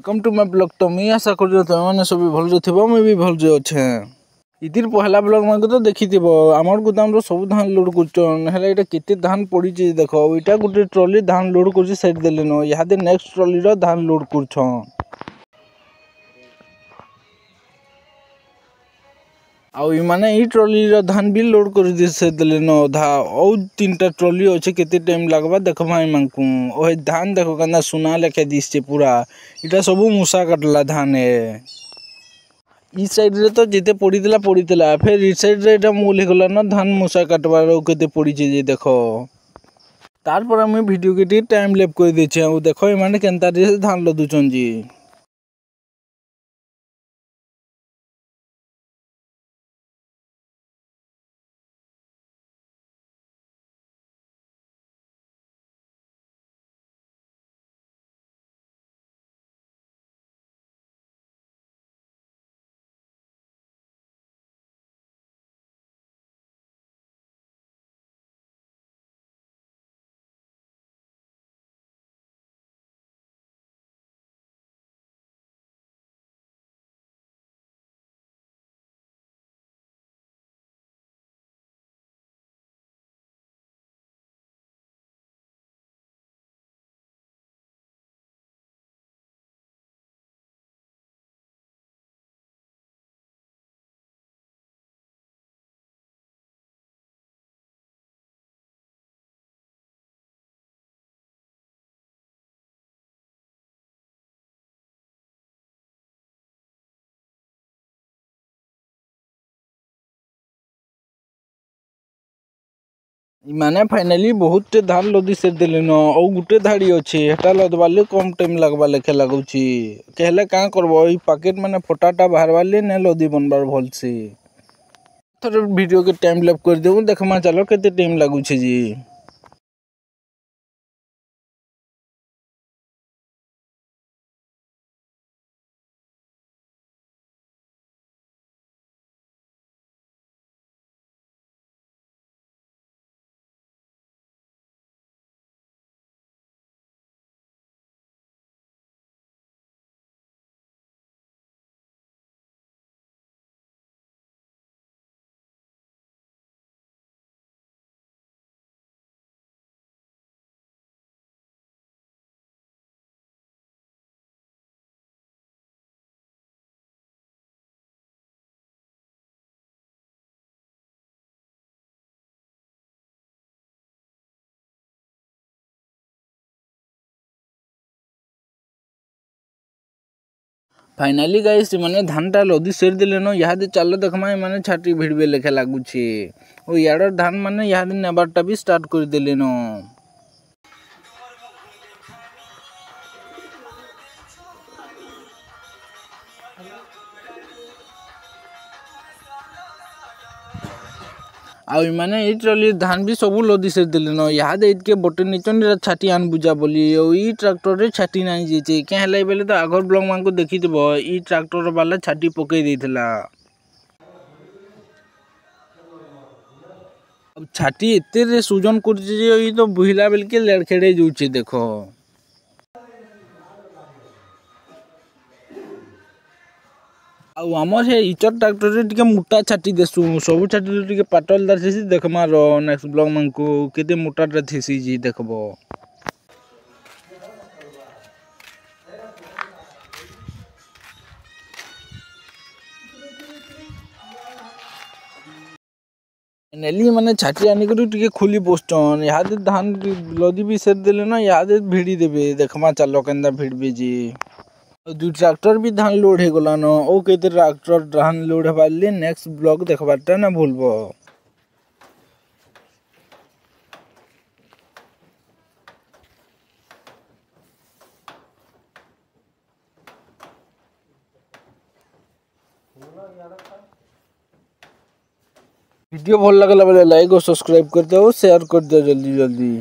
Welcome to my blog. तो मुझे आशा कर तुम सब भल थो मुझे भी भल अच्छे। इतिर पहला ब्लॉग मैं तो देखी आमर गोदाम सब धान लोड कर केते धान पड़ी देख इटा गोटे ट्रॉली धान लोड कर साइड देलेन इहादे नेक्स्ट ट्रॉली धान लोड कर आने ई ट्रॉली धान भी लोड कर देलेन अधा और 3टा ट्रॉली अच्छे केते टाइम लगवा देखमा एमानकु ओहे धान देखो कना सुना लेखे दिसचे पूरा इटा सब मूसा काटला धान ई साइड रे तो जिते पड़ीला फिर ई साइड रे एटा मूल गला ना धान मूसा काटबार केते पड़ी जे देखो तार पर हम वीडियो के टाइम लैप कर देछे देखो एमाने केनता धान लदुचन जी। माने फाइनली बहुत धान लदी से देलेन और गुटे धाड़ी अच्छे हेटा लदवाले कम टाइम लगवा लेखे लगुची कहले का करबो ई पैकेट माने फटाटा बाहर वाले ने लदी बनबार भल से थोड़ा वीडियो के टाइम लैप कर देऊ देखमा चलो केते टाइम लगुची जी। फाइनली गाइस माने धानटा लदी सेर देलेन इहादे चल देखमा माने छाटी भिड़बे लेखे लागुछे ओ याडर धान माने इहादे नेबारटा भी स्टार्ट कर देलेन। आउ माने ई ट्रॉली धान भी सब लदी से देलेन इहादे इतके बटे निचन छाटी आन बुझा बोली ओ ई ट्रैक्टर रे छाटी नाही जेचे के हलै बेले तो आगर ब्लॉग मान को देखि देबो ई ट्रैक्टर वाला छाटी पके देथिला अब छाटी एते रे सुजन कर जे ई तो बुहिला बेल के लड़खेड़े जुचे देखो आउ आमर हे इचर ट्रैक्टर रे टिके मोटा छाटी देसु सब छाटी रे टिके पाटलदार थेसी देखमा रो नेक्स्ट ब्लॉग मान को केते मोटा रे थेसी जी देखबो। नेली माने छाटी आनी करू टिके खुली पोस्टन यादे धान लदी भी सेर देले ना यादे भिड़ी देबे देखमा चलो केंदा भिड़बे जी। दु ट्रैक्टर भी धान लोड हे गला न ओ केते ट्रैक्टर धान लोड हेबाले नेक्स्ट ब्लॉग देखबाटा ना भूलबो। वीडियो भल लगला बेले लाइक और सब्सक्राइब कर दो शेयर कर दो जल्दी जल्दी।